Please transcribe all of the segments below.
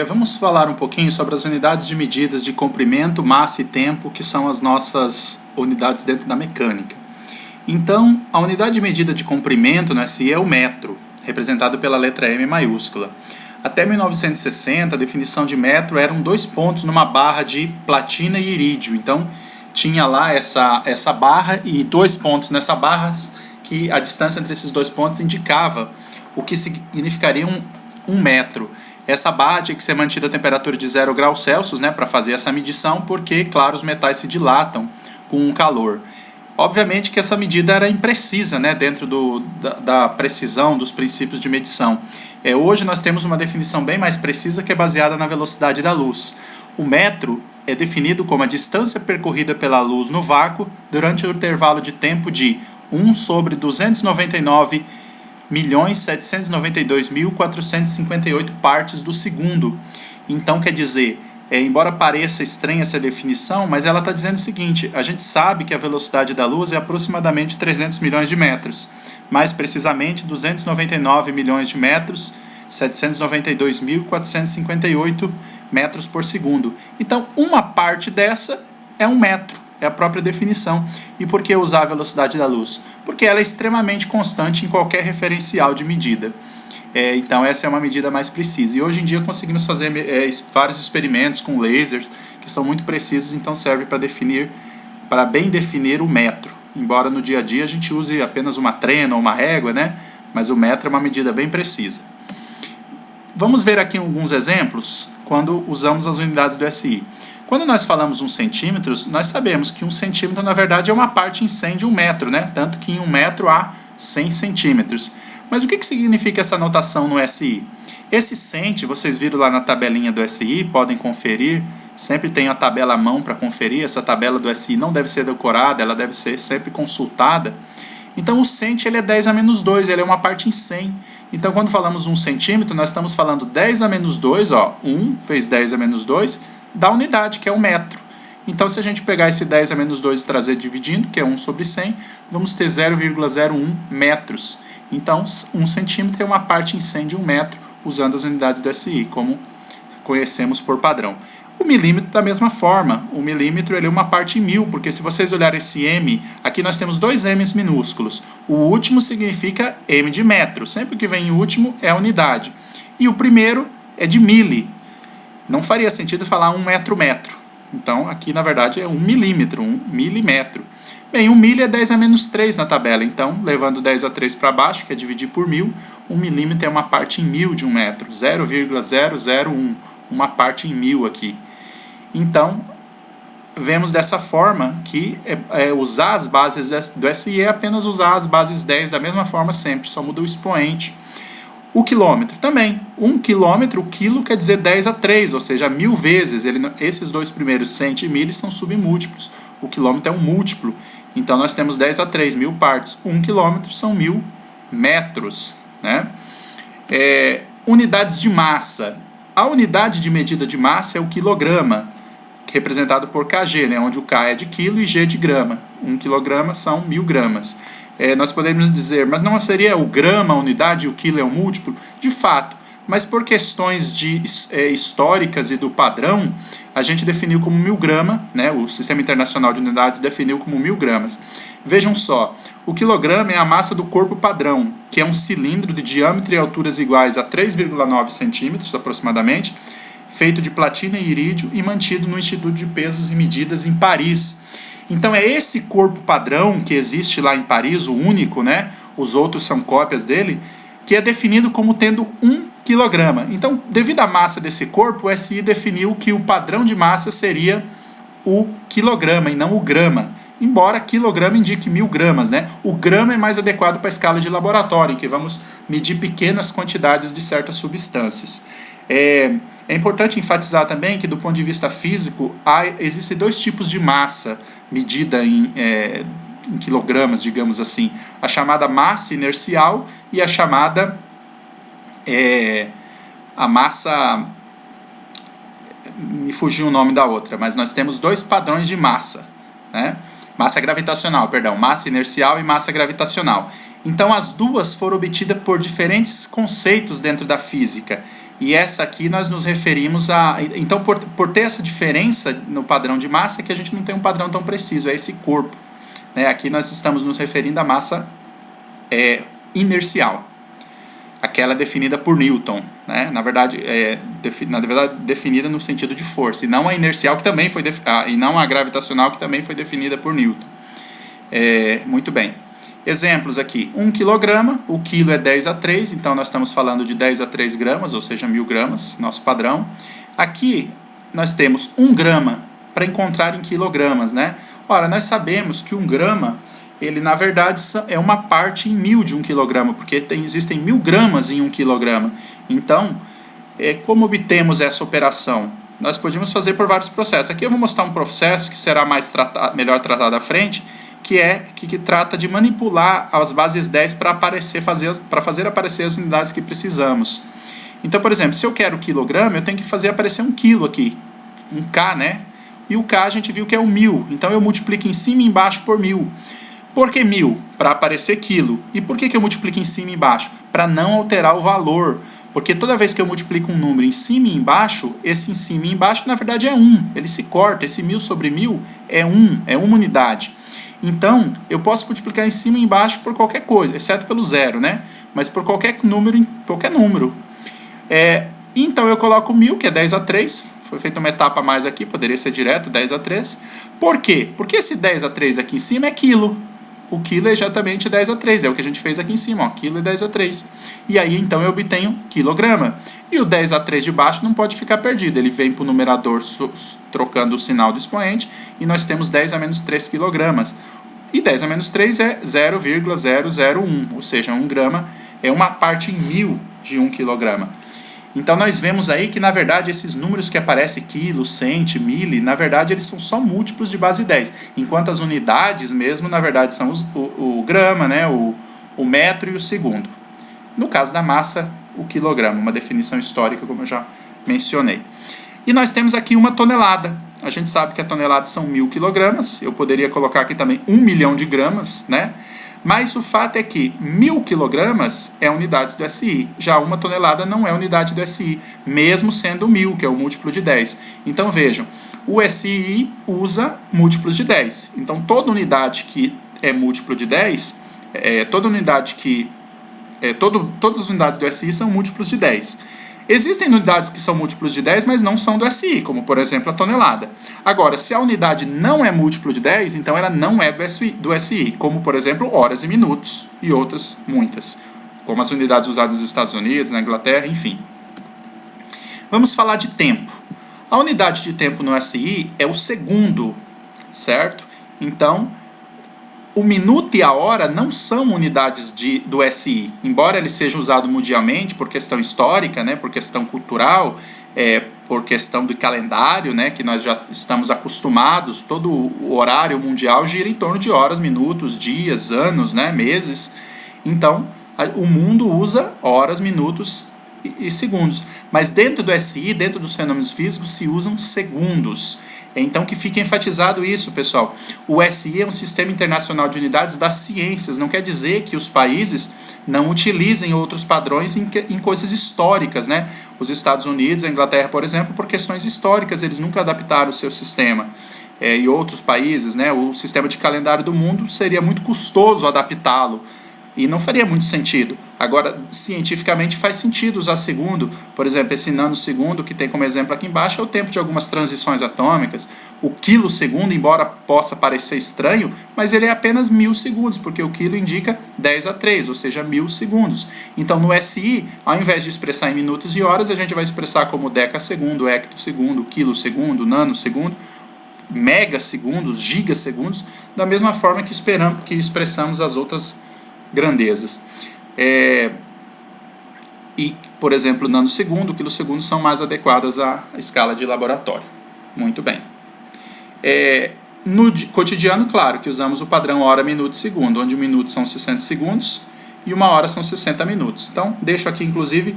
Vamos falar um pouquinho sobre as unidades de medidas de comprimento, massa e tempo, que são as nossas unidades dentro da mecânica. Então, a unidade de medida de comprimento no SI é o metro, representado pela letra M maiúscula. Até 1960, a definição de metro eram 2 pontos numa barra de platina e irídio. Então, tinha lá essa barra e 2 pontos nessa barra, que a distância entre esses 2 pontos indicava o que significaria um metro. Essa barra tinha que ser mantida a temperatura de 0 graus Celsius, né, para fazer essa medição, porque, claro, os metais se dilatam com o calor. Obviamente que essa medida era imprecisa, né, dentro da precisão dos princípios de medição. Hoje nós temos uma definição bem mais precisa, que é baseada na velocidade da luz. O metro é definido como a distância percorrida pela luz no vácuo durante o intervalo de tempo de 1 sobre 299.792.458 partes do segundo. Então, quer dizer, embora pareça estranha essa definição, mas ela está dizendo o seguinte: a gente sabe que a velocidade da luz é aproximadamente 300 milhões de metros, mais precisamente 299 milhões de metros, 792.458 metros por segundo. Então, uma parte dessa é um metro. É a própria definição. E por que usar a velocidade da luz? Porque ela é extremamente constante em qualquer referencial de medida. Então essa é uma medida mais precisa. E hoje em dia conseguimos fazer vários experimentos com lasers que são muito precisos, então serve para bem definir o metro. Embora no dia a dia a gente use apenas uma trena ou uma régua, né? Mas o metro é uma medida bem precisa. Vamos ver aqui alguns exemplos quando usamos as unidades do SI. Quando nós falamos 1 centímetro, nós sabemos que 1 centímetro na verdade é uma parte em 100 de 1 metro, né? Tanto que em 1 metro há 100 centímetros. Mas o que significa essa notação no SI? Esse cent, vocês viram lá na tabelinha do SI, podem conferir, sempre tem a tabela à mão para conferir. Essa tabela do SI não deve ser decorada, ela deve ser sempre consultada. Então o cent ele é 10 a menos 2, ele é uma parte em 100. Então quando falamos 1 centímetro, nós estamos falando 10 a menos 2, 1 vezes 10 a menos 2, da unidade, que é o metro. Então se a gente pegar esse 10 a menos 2 e trazer dividindo, que é 1 sobre 100, vamos ter 0,01 metros. Então 1 centímetro é uma parte em 100 de 1 metro, usando as unidades do SI, como conhecemos por padrão. O milímetro da mesma forma. O milímetro ele é uma parte em 1000, porque se vocês olharem esse M, aqui nós temos 2 M's minúsculos. O último significa M de metro. Sempre que vem o último é a unidade. E o primeiro é de mili. Não faria sentido falar 1 metro. Então aqui na verdade é 1 milímetro, 1 milímetro. Bem, 1 milho é 10 a menos 3 na tabela. Então, levando 10 a 3 para baixo, que é dividir por 1000, 1 milímetro é uma parte em 1000 de 1 metro. 0,001. Uma parte em 1000 aqui. Então, vemos dessa forma que usar as bases do SI é apenas usar as bases 10 da mesma forma sempre, só muda o expoente. O quilômetro também. 1 quilômetro, o quilo quer dizer 10 a 3, ou seja, 1000 vezes. Esses dois primeiros cent e milho são submúltiplos. O quilômetro é um múltiplo. Então, nós temos 10 a 3, 1000 partes. 1 quilômetro são 1000 metros. Né? Unidades de massa. A unidade de medida de massa é o quilograma, representado por kg, né, onde o K é de quilo e G de grama. 1 quilograma são 1000 gramas. Nós podemos dizer, mas não seria o grama a unidade e o quilo é o múltiplo? De fato, mas por questões históricas e do padrão, a gente definiu como 1000 grama, né, o Sistema Internacional de Unidades definiu como 1000 gramas. Vejam só, o quilograma é a massa do corpo padrão, que é um cilindro de diâmetro e alturas iguais a 3,9 centímetros aproximadamente, feito de platina e irídio e mantido no Instituto de Pesos e Medidas em Paris. Então é esse corpo padrão que existe lá em Paris, o único, né? Os outros são cópias dele, que é definido como tendo 1 quilograma. Então, devido à massa desse corpo, o SI definiu que o padrão de massa seria o quilograma e não o grama. Embora quilograma indique 1000 gramas, né? O grama é mais adequado para a escala de laboratório, em que vamos medir pequenas quantidades de certas substâncias. É importante enfatizar também que, do ponto de vista físico, existem 2 tipos de massa medida em quilogramas, digamos assim. A chamada massa inercial e a chamada a massa... Me fugiu o nome da outra, mas nós temos 2 padrões de massa, né? Massa gravitacional, perdão, massa inercial e massa gravitacional. Então as duas foram obtidas por diferentes conceitos dentro da física. E essa aqui nós nos referimos a... Então, por ter essa diferença no padrão de massa, é que a gente não tem um padrão tão preciso, é esse corpo. Né? Aqui nós estamos nos referindo à massa inercial. Aquela definida por Newton. Né? Na verdade, definida no sentido de força. E não a inercial, que também foi e não a gravitacional, que também foi definida por Newton. Muito bem. Exemplos aqui, 1 kg, o quilo é 10 a 3, então nós estamos falando de 10 a 3 gramas, ou seja, 1000 gramas, nosso padrão. Aqui nós temos 1 grama para encontrar em quilogramas, né? Ora, nós sabemos que 1 grama, ele na verdade é uma parte em 1000 de 1 quilograma, porque existem 1000 gramas em 1 quilograma. Então, como obtemos essa operação? Nós podemos fazer por vários processos. Aqui eu vou mostrar um processo que será melhor tratado à frente, que trata de manipular as bases 10 para fazer aparecer as unidades que precisamos. Então, por exemplo, se eu quero quilograma, eu tenho que fazer aparecer um quilo aqui, um K, né? E o K a gente viu que é o 1000, então eu multiplico em cima e embaixo por 1000. Por que 1000? Para aparecer quilo. E por que eu multiplico em cima e embaixo? Para não alterar o valor. Porque toda vez que eu multiplico um número em cima e embaixo, esse em cima e embaixo na verdade é 1. Ele se corta, esse 1000 sobre 1000 é 1, é uma unidade. Então, eu posso multiplicar em cima e embaixo por qualquer coisa, exceto pelo zero, né? Mas por qualquer número, então eu coloco 1000, que é 10 a 3. Foi feita uma etapa a mais aqui, poderia ser direto, 10 a 3. Por quê? Porque esse 10 a 3 aqui em cima é quilo. O quilo é exatamente 10 a 3, é o que a gente fez aqui em cima, ó, quilo é 10 a 3. E aí, então, eu obtenho quilograma. E o 10 a 3 de baixo não pode ficar perdido, ele vem para o numerador trocando o sinal do expoente, e nós temos 10 a menos 3 quilogramas. E 10 a menos 3 é 0,001, ou seja, 1 grama é uma parte em 1000 de 1 quilograma. Então nós vemos aí que na verdade esses números que aparecem, quilo, cento, mili, na verdade eles são só múltiplos de base 10, enquanto as unidades mesmo na verdade são o grama, né, o metro e o segundo. No caso da massa, o quilograma, uma definição histórica como eu já mencionei. E nós temos aqui uma tonelada. A gente sabe que a tonelada são 1000 quilogramas, eu poderia colocar aqui também 1 milhão de gramas, né? Mas o fato é que 1000 quilogramas é unidades do SI, já 1 tonelada não é unidade do SI, mesmo sendo 1000, que é o múltiplo de 10. Então vejam, o SI usa múltiplos de 10. Então toda unidade que é múltiplo de 10, todas as unidades do SI são múltiplos de 10. Existem unidades que são múltiplos de 10, mas não são do SI, como por exemplo a tonelada. Agora, se a unidade não é múltiplo de 10, então ela não é do SI, como por exemplo horas e minutos, e outras muitas, como as unidades usadas nos Estados Unidos, na Inglaterra, enfim. Vamos falar de tempo. A unidade de tempo no SI é o segundo, certo? Então, o minuto e a hora não são unidades do SI, embora eles sejam usados mundialmente por questão histórica, né, por questão cultural, por questão do calendário, né, que nós já estamos acostumados, todo o horário mundial gira em torno de horas, minutos, dias, anos, né, meses. Então, o mundo usa horas, minutos e segundos. Mas dentro do SI, dentro dos fenômenos físicos, se usam segundos. Então que fique enfatizado isso, pessoal. O SI é um sistema internacional de unidades das ciências. Não quer dizer que os países não utilizem outros padrões em coisas históricas, né? Os Estados Unidos, a Inglaterra, por exemplo, por questões históricas, eles nunca adaptaram o seu sistema. E outros países, né? O sistema de calendário do mundo seria muito custoso adaptá-lo. E não faria muito sentido. Agora, cientificamente faz sentido usar segundo. Por exemplo, esse nanosegundo, que tem como exemplo aqui embaixo, é o tempo de algumas transições atômicas. O quilosegundo, embora possa parecer estranho, mas ele é apenas 1000 segundos, porque o quilo indica 10 a 3, ou seja, 1000 segundos. Então, no SI, ao invés de expressar em minutos e horas, a gente vai expressar como decasegundo, hectosegundo, quilosegundo, nanosegundo, megasegundos, gigasegundos, da mesma forma que expressamos as outras grandezas. E, por exemplo, nanosegundo, quilosegundo são mais adequadas à escala de laboratório. Muito bem. No cotidiano, claro, que usamos o padrão hora, minuto e segundo, onde um minuto são 60 segundos e uma hora são 60 minutos. Então, deixo aqui, inclusive,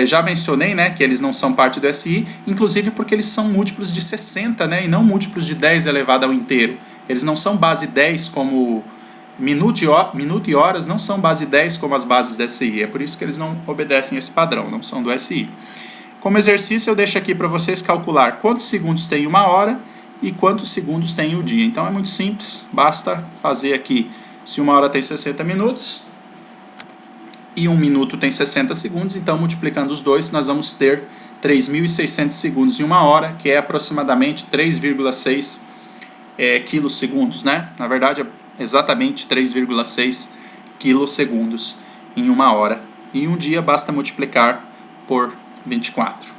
já mencionei, né, que eles não são parte do SI, inclusive porque eles são múltiplos de 60, né, e não múltiplos de 10 elevado ao inteiro. Eles não são base 10 como Minuto e horas não são base 10 como as bases da SI, é por isso que eles não obedecem esse padrão, não são do SI. Como exercício eu deixo aqui para vocês calcular quantos segundos tem uma hora e quantos segundos tem o dia. Então é muito simples, basta fazer aqui, se uma hora tem 60 minutos e um minuto tem 60 segundos, então multiplicando os dois nós vamos ter 3.600 segundos em uma hora, que é aproximadamente 3,6 quilosegundos, né? Na verdade é exatamente 3,6 quilosegundos em uma hora. E um dia basta multiplicar por 24.